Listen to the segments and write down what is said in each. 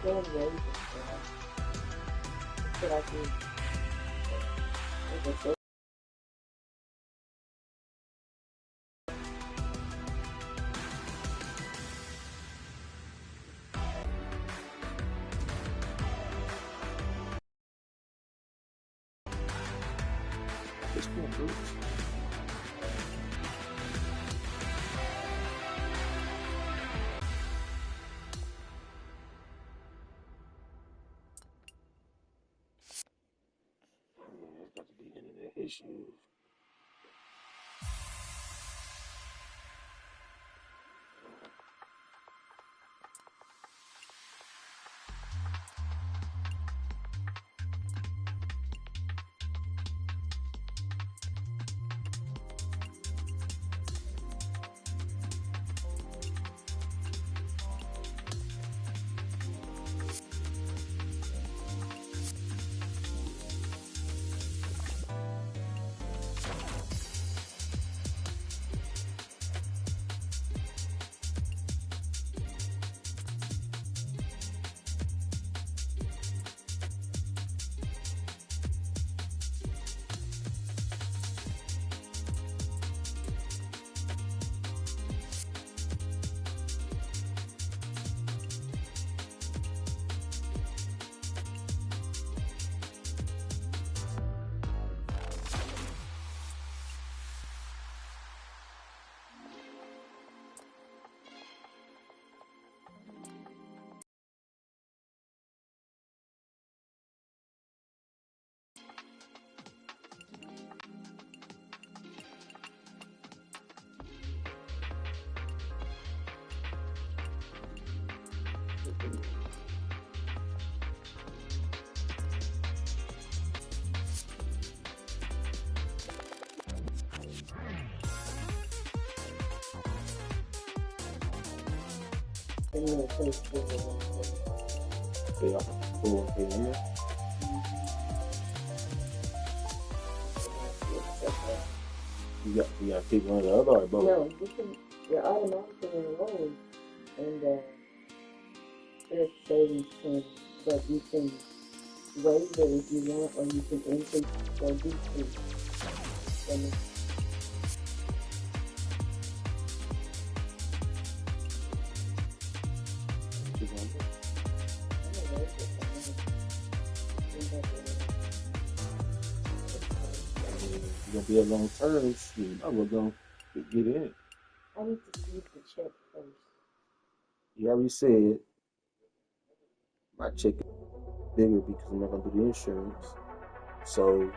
going ways and stuff. I feel like it's a It's cool, Bruce. Yeah, it's got to be internet issues. Yeah, cool. Okay, in there. You got to pick one or the other or both? no, you're automatically enrolled in the Thrift Savings Plan, but you can waive it if you want, or you can increase or decrease. And You gonna do? You're gonna be a long term. Shoot, I was gonna get in it. I need to see the check first. You already said my check is bigger because I'm not gonna do the insurance. So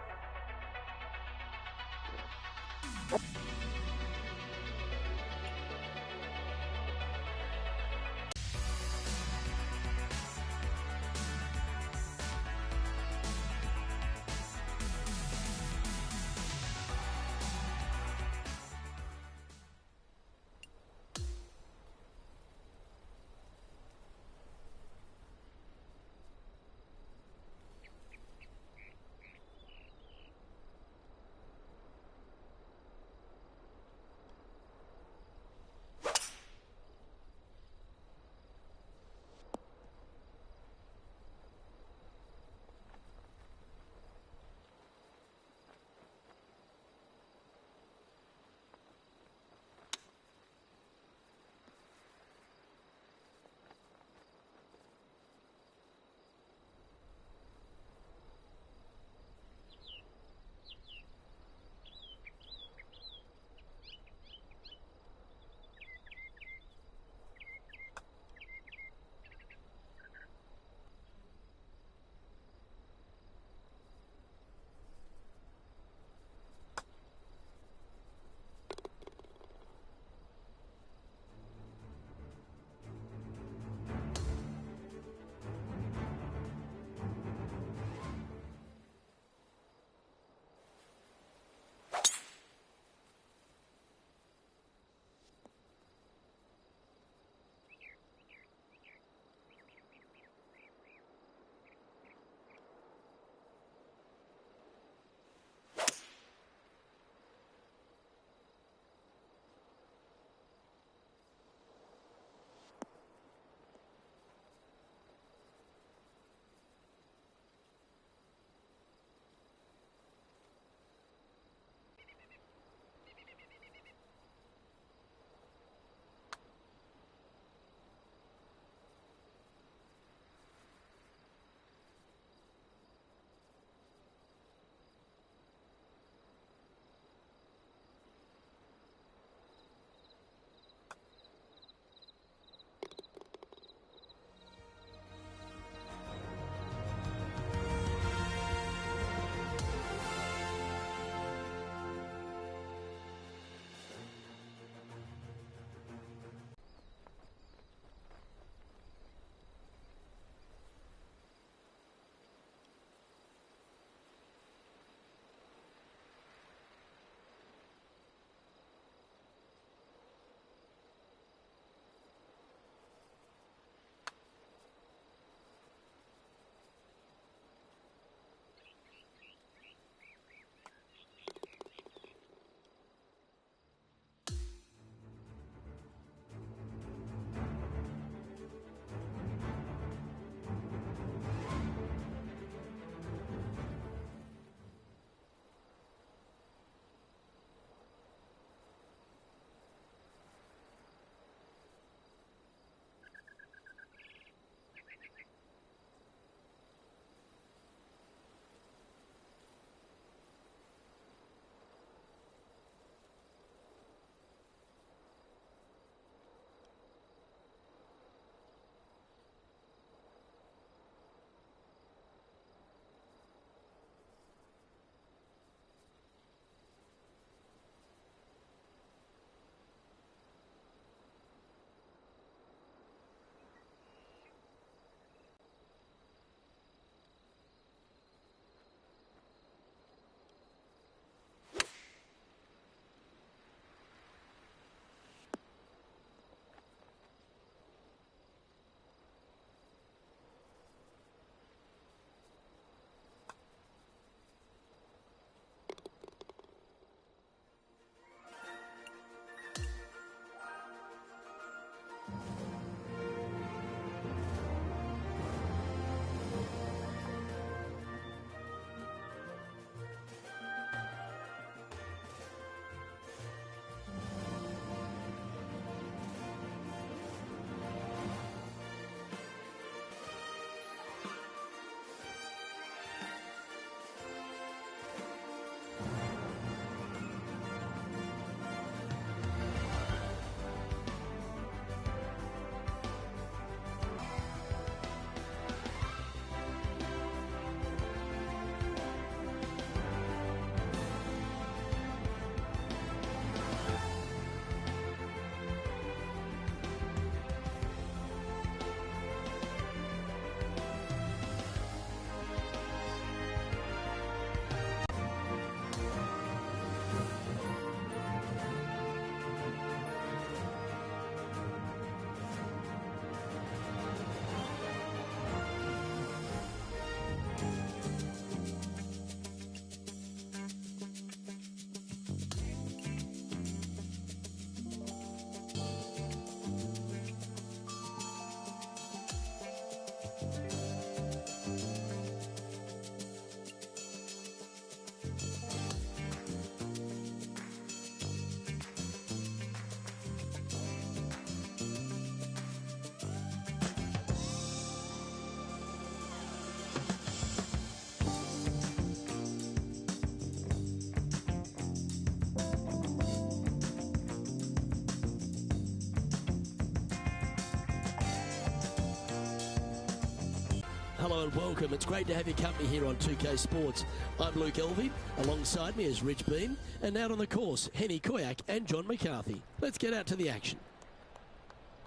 Hello and welcome. It's great to have your company here on 2K Sports. I'm Luke Elvey. Alongside me is Rich Beam. And out on the course, Henny Koyak and John McCarthy. Let's get out to the action.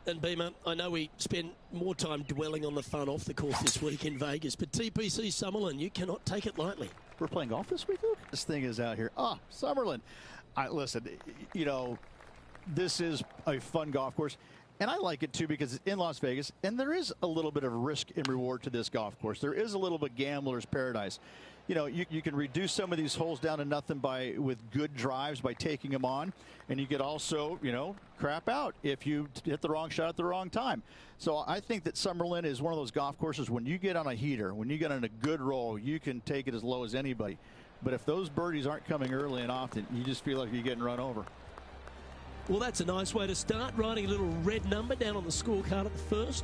And Beamer, I know we spend more time dwelling on the fun off the course this week in Vegas, but TPC Summerlin, you cannot take it lightly. We're playing golf this week, Luke? This thing is out here. Summerlin. Listen, you know, this is a fun golf course. And I like it, too, because it's in Las Vegas, and there is a little bit of risk and reward to this golf course. There is a little bit gambler's paradise. You know, you can reduce some of these holes down to nothing with good drives by taking them on, and you could also, you know, crap out if you hit the wrong shot at the wrong time. So I think that Summerlin is one of those golf courses when you get on a heater, when you get on a good roll, you can take it as low as anybody. But if those birdies aren't coming early and often, you just feel like you're getting run over. Well, that's a nice way to start, writing a little red number down on the scorecard at the first.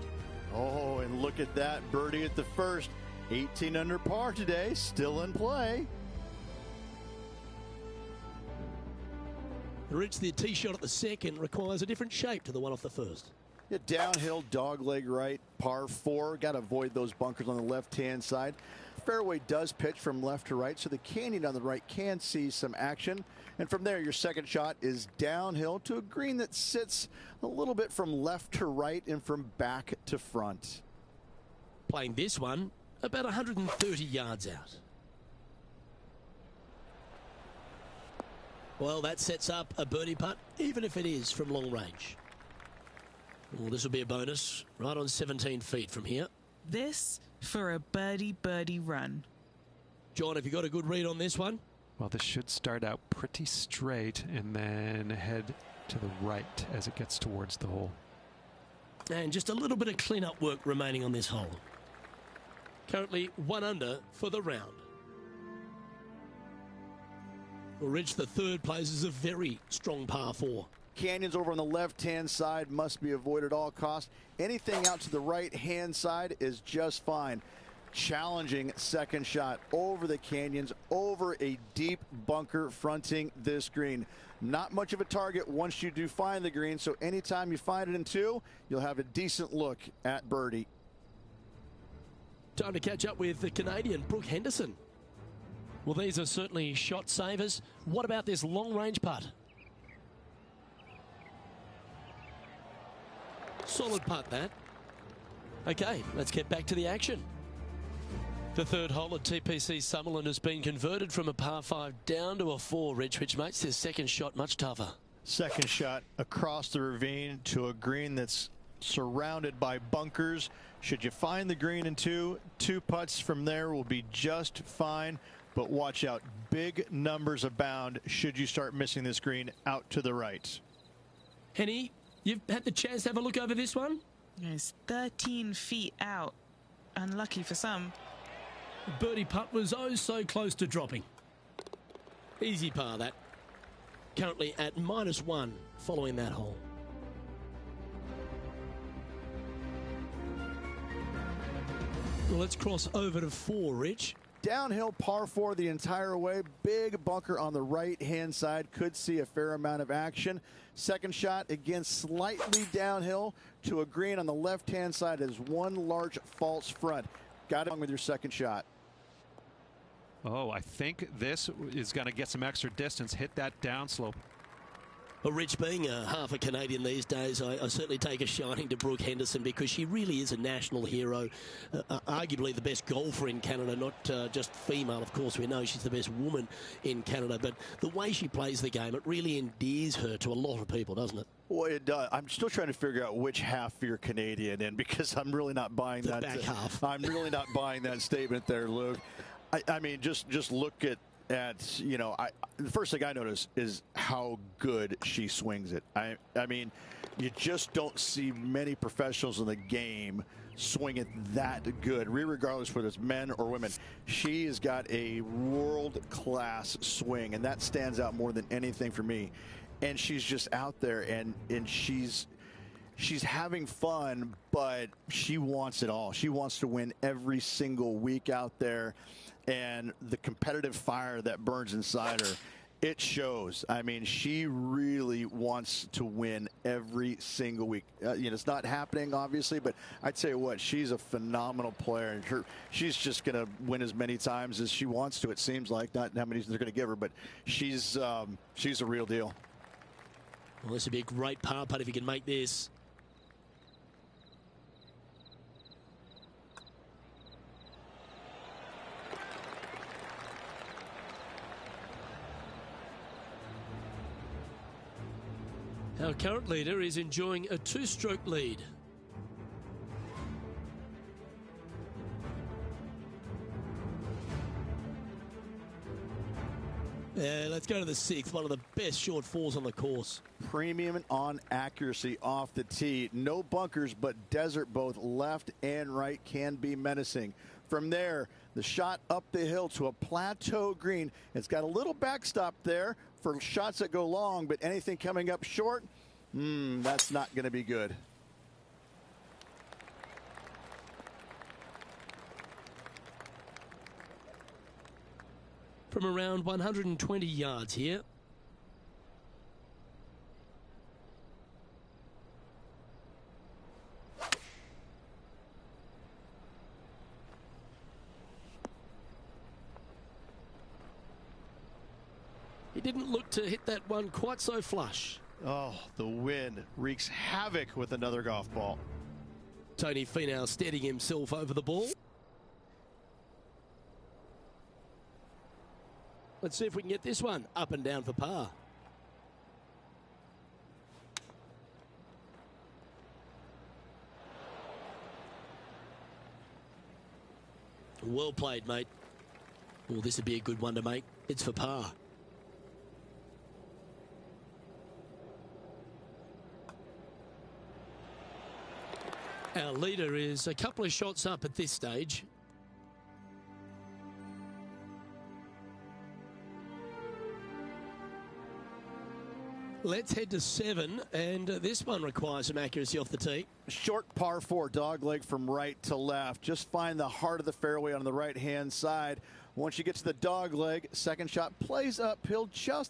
Oh, and look at that birdie at the first. 18 under par today, still in play. Rich, the tee shot at the second requires a different shape to the one off the first. Yeah, downhill, dogleg right, par 4. Got to avoid those bunkers on the left-hand side. Fairway does pitch from left to right, so the canyon on the right can see some action. And from there, your second shot is downhill to a green that sits a little bit from left to right and from back to front. Playing this one about 130 yards out. Well, that sets up a birdie putt, even if it is from long range. Well, this will be a bonus, right on 17 feet from here. This for a birdie run. John, have you got a good read on this one? Well, this should start out pretty straight and then head to the right as it gets towards the hole. And just a little bit of clean-up work remaining on this hole. Currently 1 under for the round. Well, Rich, the third place is a very strong par 4. Canyons over on the left-hand side must be avoided at all costs. Anything out to the right-hand side is just fine. Challenging second shot over the canyons, over a deep bunker fronting this green. Not much of a target once you do find the green, so anytime you find it in 2, you'll have a decent look at birdie. Time to catch up with the Canadian, Brooke Henderson. Well, these are certainly shot savers. What about this long-range putt? Solid putt, that. Okay, let's get back to the action. The third hole at TPC Summerlin has been converted from a par 5 down to a 4, Rich, which makes this second shot much tougher. Second shot across the ravine to a green that's surrounded by bunkers. Should you find the green in 2 putts from there will be just fine. But watch out, big numbers abound should you start missing this green out to the right. Henny, you've had the chance to have a look over this one? It's 13 feet out. Unlucky for some. Birdie putt was oh so close to dropping. Easy par, that. Currently at -1 following that hole. Well, let's cross over to 4, Rich. Downhill par 4 the entire way. Big bunker on the right-hand side. Could see a fair amount of action. Second shot, again, slightly downhill to a green on the left-hand side as one large false front. Got it with your second shot. Oh, I think this is going to get some extra distance. Hit that downslope. Well, Rich, being half a Canadian these days, I certainly take a shining to Brooke Henderson because she really is a national hero. Arguably the best golfer in Canada, not just female, of course. We know she's the best woman in Canada. But the way she plays the game, it really endears her to a lot of people, doesn't it? Well, it does. I'm still trying to figure out which half you're Canadian in because I'm really not buying the that. Back half. I'm really not buying that statement there, Luke. I mean, just look at you know, the first thing I notice is how good she swings it. I mean, you just don't see many professionals in the game swing it that good, regardless whether it's men or women. She has got a world-class swing, and that stands out more than anything for me. And she's just out there, and she's having fun, but she wants it all. She wants to win every single week out there. And the competitive fire that burns inside her It shows. I mean, she really wants to win every single week. It's not happening, obviously, but I tell you what, she's a phenomenal player, and she's just going to win as many times as she wants to. It seems like, not how many they're going to give her, but she's a real deal. Well, this would be a great par putt if he can make this. Our current leader is enjoying a 2-stroke lead. Let's go to the 6th, one of the best short falls on the course. Premium on accuracy off the tee. No bunkers, but desert both left and right can be menacing. From there, the shot up the hill to a plateau green. It's got a little backstop there for shots that go long, but anything coming up short, that's not going to be good. From around 120 yards here. He didn't look to hit that one quite so flush. Oh, the wind wreaks havoc with another golf ball. Tony Finau steadying himself over the ball. Let's see if we can get this one up and down for par. Well played, mate. Well, this would be a good one to make. It's for par. Our leader is a couple of shots up at this stage. Let's head to 7, and this one requires some accuracy off the tee. Short par 4, dog leg from right to left. Just find the heart of the fairway on the right-hand side. Once you get to the dog leg, second shot plays uphill just